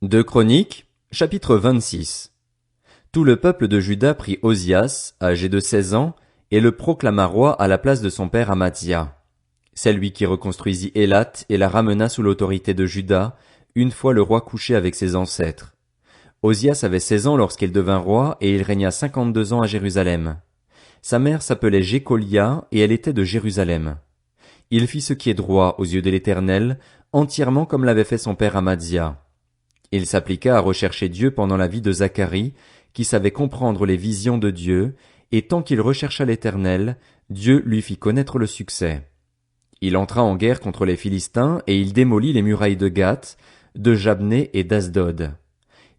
Deux Chroniques, chapitre 26. Tout le peuple de Juda prit Ozias, âgé de 16 ans, et le proclama roi à la place de son père Amathia. C'est lui qui reconstruisit Élat et la ramena sous l'autorité de Juda, une fois le roi couché avec ses ancêtres. Ozias avait 16 ans lorsqu'il devint roi, et il régna 52 ans à Jérusalem. Sa mère s'appelait Jécolia, et elle était de Jérusalem. Il fit ce qui est droit aux yeux de l'Éternel, entièrement comme l'avait fait son père Amathia. Il s'appliqua à rechercher Dieu pendant la vie de Zacharie, qui savait comprendre les visions de Dieu, et tant qu'il rechercha l'Éternel, Dieu lui fit connaître le succès. Il entra en guerre contre les Philistins, et il démolit les murailles de Gath, de Jabné et d'Asdod.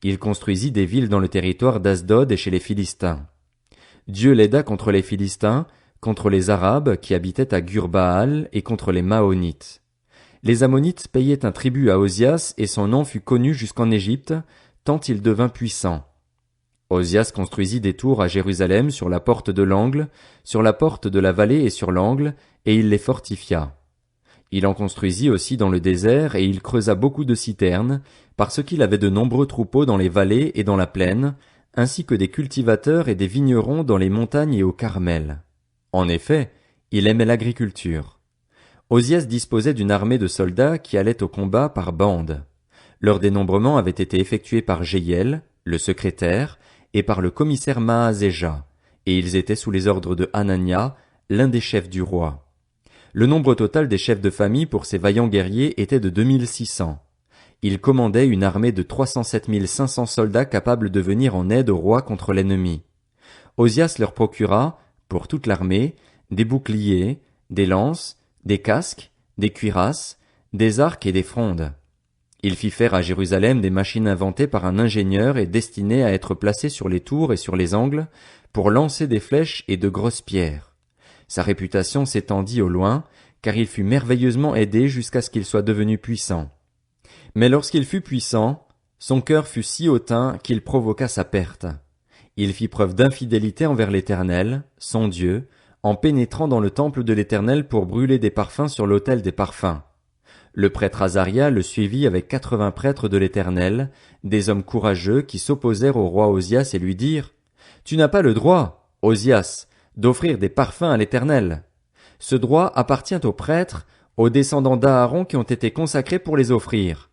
Il construisit des villes dans le territoire d'Asdod et chez les Philistins. Dieu l'aida contre les Philistins, contre les Arabes qui habitaient à Gur-Baal et contre les Maonites. Les Ammonites payaient un tribut à Ozias et son nom fut connu jusqu'en Égypte, tant il devint puissant. Ozias construisit des tours à Jérusalem sur la porte de l'angle, sur la porte de la vallée et sur l'angle, et il les fortifia. Il en construisit aussi dans le désert et il creusa beaucoup de citernes, parce qu'il avait de nombreux troupeaux dans les vallées et dans la plaine, ainsi que des cultivateurs et des vignerons dans les montagnes et au Carmel. En effet, il aimait l'agriculture. Ozias disposait d'une armée de soldats qui allaient au combat par bandes. Leur dénombrement avait été effectué par Jéhiel, le secrétaire, et par le commissaire Maazéja, et ils étaient sous les ordres de Hanania, l'un des chefs du roi. Le nombre total des chefs de famille pour ces vaillants guerriers était de 2600. Ils commandaient une armée de 307 500 soldats capables de venir en aide au roi contre l'ennemi. Ozias leur procura, pour toute l'armée, des boucliers, des lances, des casques, des cuirasses, des arcs et des frondes. Il fit faire à Jérusalem des machines inventées par un ingénieur et destinées à être placées sur les tours et sur les angles, pour lancer des flèches et de grosses pierres. Sa réputation s'étendit au loin, car il fut merveilleusement aidé jusqu'à ce qu'il soit devenu puissant. Mais lorsqu'il fut puissant, son cœur fut si hautain qu'il provoqua sa perte. Il fit preuve d'infidélité envers l'Éternel, son Dieu, en pénétrant dans le temple de l'Éternel pour brûler des parfums sur l'autel des parfums. Le prêtre Azaria le suivit avec 80 prêtres de l'Éternel, des hommes courageux qui s'opposèrent au roi Ozias et lui dirent: « Tu n'as pas le droit, Ozias, d'offrir des parfums à l'Éternel. Ce droit appartient aux prêtres, aux descendants d'Aaron qui ont été consacrés pour les offrir.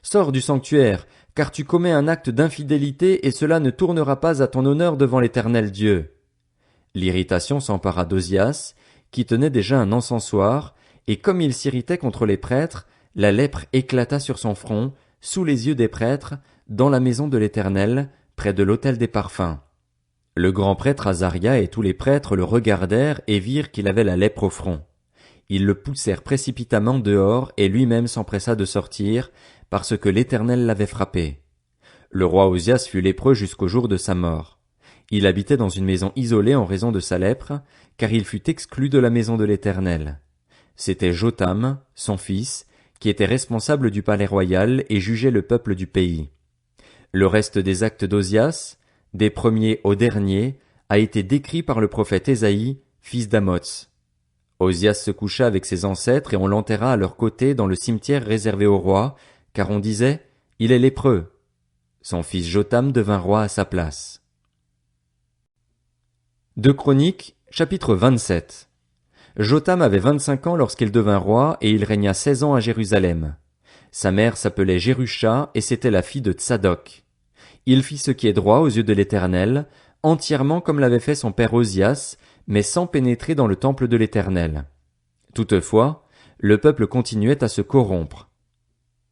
Sors du sanctuaire, car tu commets un acte d'infidélité et cela ne tournera pas à ton honneur devant l'Éternel Dieu. » L'irritation s'empara d'Ozias, qui tenait déjà un encensoir, et comme il s'irritait contre les prêtres, la lèpre éclata sur son front, sous les yeux des prêtres, dans la maison de l'Éternel, près de l'autel des parfums. Le grand prêtre Azaria et tous les prêtres le regardèrent et virent qu'il avait la lèpre au front. Ils le poussèrent précipitamment dehors et lui-même s'empressa de sortir, parce que l'Éternel l'avait frappé. Le roi Ozias fut lépreux jusqu'au jour de sa mort. Il habitait dans une maison isolée en raison de sa lèpre, car il fut exclu de la maison de l'Éternel. C'était Jotham, son fils, qui était responsable du palais royal et jugeait le peuple du pays. Le reste des actes d'Ozias, des premiers aux derniers, a été décrit par le prophète Ésaïe, fils d'Amoz. Ozias se coucha avec ses ancêtres et on l'enterra à leur côté dans le cimetière réservé au roi, car on disait: « Il est lépreux. » Son fils Jotham devint roi à sa place. Deux Chroniques, chapitre 27. Jotham avait 25 ans lorsqu'il devint roi et il régna 16 ans à Jérusalem. Sa mère s'appelait Jérusha et c'était la fille de Tsadok. Il fit ce qui est droit aux yeux de l'Éternel, entièrement comme l'avait fait son père Ozias, mais sans pénétrer dans le temple de l'Éternel. Toutefois, le peuple continuait à se corrompre.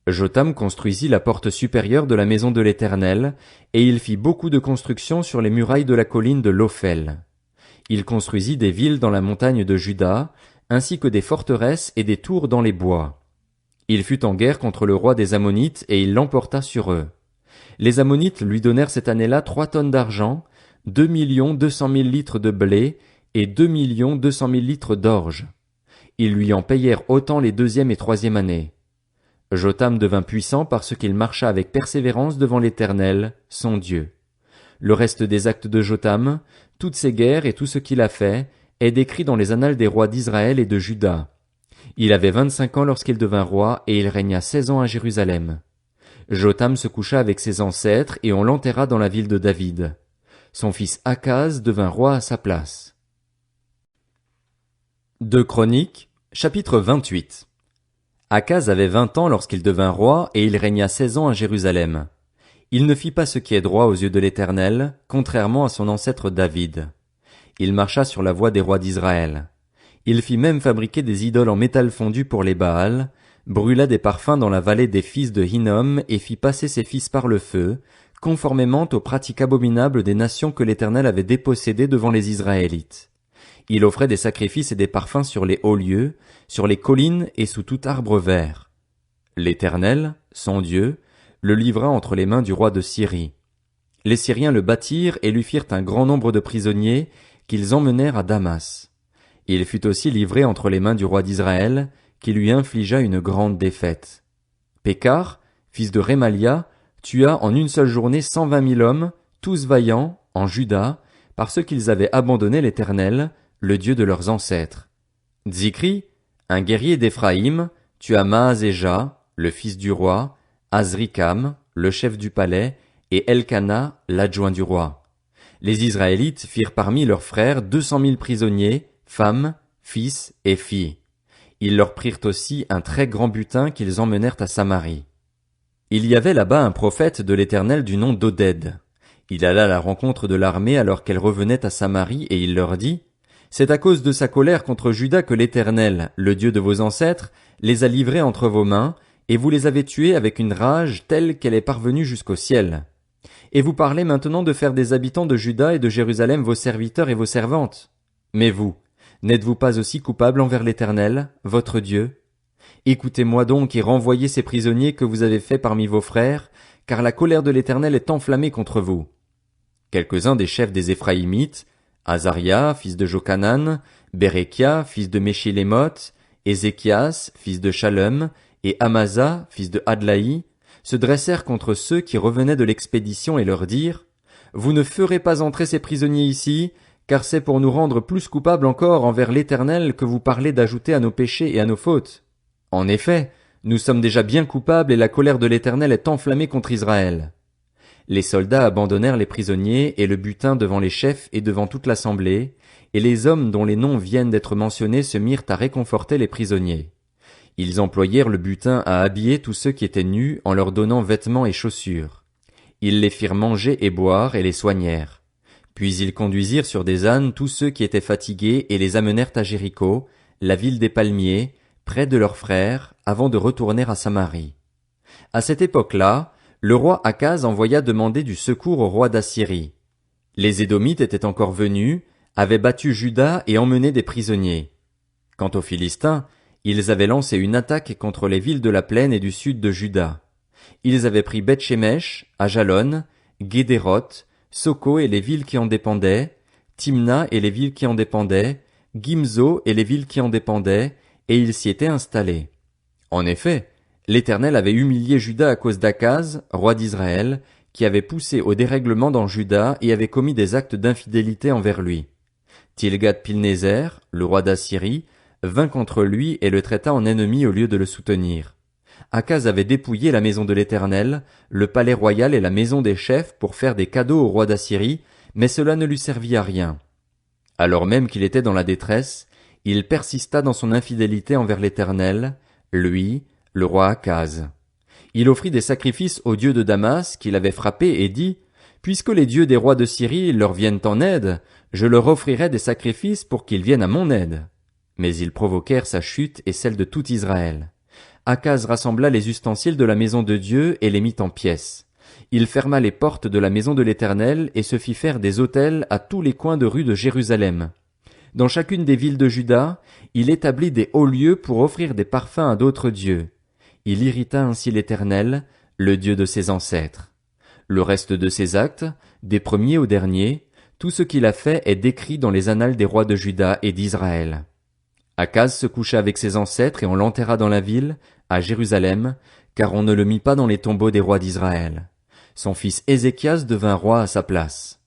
Jotham construisit la porte supérieure de la maison de l'Éternel, et il fit beaucoup de constructions sur les murailles de la colline de l'Ophel. Il construisit des villes dans la montagne de Juda, ainsi que des forteresses et des tours dans les bois. Il fut en guerre contre le roi des Ammonites et il l'emporta sur eux. Les Ammonites lui donnèrent cette année-là 3 tonnes d'argent, 2 200 000 litres de blé et 2 200 000 litres d'orge. Ils lui en payèrent autant les 2e et 3e années. Jotham devint puissant parce qu'il marcha avec persévérance devant l'Éternel, son Dieu. Le reste des actes de Jotham, toutes ses guerres et tout ce qu'il a fait, est décrit dans les annales des rois d'Israël et de Juda. Il avait 25 ans lorsqu'il devint roi et il régna 16 ans à Jérusalem. Jotham se coucha avec ses ancêtres et on l'enterra dans la ville de David. Son fils Akaz devint roi à sa place. 2 Chroniques, chapitre 28. Akaz avait 20 ans lorsqu'il devint roi et il régna 16 ans à Jérusalem. Il ne fit pas ce qui est droit aux yeux de l'Éternel, contrairement à son ancêtre David. Il marcha sur la voie des rois d'Israël. Il fit même fabriquer des idoles en métal fondu pour les Baals, brûla des parfums dans la vallée des fils de Hinnom et fit passer ses fils par le feu, conformément aux pratiques abominables des nations que l'Éternel avait dépossédées devant les Israélites. Il offrait des sacrifices et des parfums sur les hauts lieux, sur les collines et sous tout arbre vert. L'Éternel, son Dieu, le livra entre les mains du roi de Syrie. Les Syriens le battirent et lui firent un grand nombre de prisonniers qu'ils emmenèrent à Damas. Il fut aussi livré entre les mains du roi d'Israël, qui lui infligea une grande défaite. Pékar, fils de Rémalia, tua en une seule journée 120 000 hommes, tous vaillants, en Juda, parce qu'ils avaient abandonné l'Éternel, le Dieu de leurs ancêtres. Zikri, un guerrier d'Éphraïm, tua Maazéja, le fils du roi, Azrikam, le chef du palais, et Elkana, l'adjoint du roi. Les Israélites firent parmi leurs frères 200 000 prisonniers, femmes, fils et filles. Ils leur prirent aussi un très grand butin qu'ils emmenèrent à Samarie. Il y avait là-bas un prophète de l'Éternel du nom d'Oded. Il alla à la rencontre de l'armée alors qu'elle revenait à Samarie et il leur dit: C'est à cause de sa colère contre Juda que l'Éternel, le Dieu de vos ancêtres, les a livrés entre vos mains, et vous les avez tués avec une rage telle qu'elle est parvenue jusqu'au ciel. Et vous parlez maintenant de faire des habitants de Juda et de Jérusalem vos serviteurs et vos servantes. Mais vous, n'êtes-vous pas aussi coupables envers l'Éternel, votre Dieu? Écoutez-moi donc et renvoyez ces prisonniers que vous avez faits parmi vos frères, car la colère de l'Éternel est enflammée contre vous. Quelques-uns des chefs des Éphraïmites, Azaria, fils de Jochanan, Bérékia, fils de Méchilémoth, Ézéchias, fils de Shallum, et Amasa, fils de Adlaï, se dressèrent contre ceux qui revenaient de l'expédition et leur dirent: Vous ne ferez pas entrer ces prisonniers ici, car c'est pour nous rendre plus coupables encore envers l'Éternel que vous parlez d'ajouter à nos péchés et à nos fautes. En effet, nous sommes déjà bien coupables et la colère de l'Éternel est enflammée contre Israël. Les soldats abandonnèrent les prisonniers et le butin devant les chefs et devant toute l'assemblée, et les hommes dont les noms viennent d'être mentionnés se mirent à réconforter les prisonniers. Ils employèrent le butin à habiller tous ceux qui étaient nus en leur donnant vêtements et chaussures. Ils les firent manger et boire et les soignèrent. Puis ils conduisirent sur des ânes tous ceux qui étaient fatigués et les amenèrent à Jéricho, la ville des palmiers, près de leurs frères, avant de retourner à Samarie. À cette époque-là, le roi Akaz envoya demander du secours au roi d'Assyrie. Les Édomites étaient encore venus, avaient battu Juda et emmené des prisonniers. Quant aux Philistins, ils avaient lancé une attaque contre les villes de la plaine et du sud de Juda. Ils avaient pris Beth-Shemesh, Ajalon, Guédéroth, Soko et les villes qui en dépendaient, Timna et les villes qui en dépendaient, Gimzo et les villes qui en dépendaient, et ils s'y étaient installés. En effet, l'Éternel avait humilié Juda à cause d'Akaz, roi d'Israël, qui avait poussé au dérèglement dans Juda et avait commis des actes d'infidélité envers lui. Tilgat-Pilnéser, le roi d'Assyrie, vint contre lui et le traita en ennemi au lieu de le soutenir. Akaz avait dépouillé la maison de l'Éternel, le palais royal et la maison des chefs pour faire des cadeaux au roi d'Assyrie, mais cela ne lui servit à rien. Alors même qu'il était dans la détresse, il persista dans son infidélité envers l'Éternel, lui, le roi Akaz. Il offrit des sacrifices aux dieux de Damas qu'il avait frappés et dit: Puisque les dieux des rois de Syrie leur viennent en aide, je leur offrirai des sacrifices pour qu'ils viennent à mon aide. Mais ils provoquèrent sa chute et celle de tout Israël. Akaz rassembla les ustensiles de la maison de Dieu et les mit en pièces. Il ferma les portes de la maison de l'Éternel et se fit faire des autels à tous les coins de rue de Jérusalem. Dans chacune des villes de Juda, il établit des hauts lieux pour offrir des parfums à d'autres dieux. Il irrita ainsi l'Éternel, le Dieu de ses ancêtres. Le reste de ses actes, des premiers aux derniers, tout ce qu'il a fait est décrit dans les annales des rois de Juda et d'Israël. Akaz se coucha avec ses ancêtres et on l'enterra dans la ville, à Jérusalem, car on ne le mit pas dans les tombeaux des rois d'Israël. Son fils Ézéchias devint roi à sa place.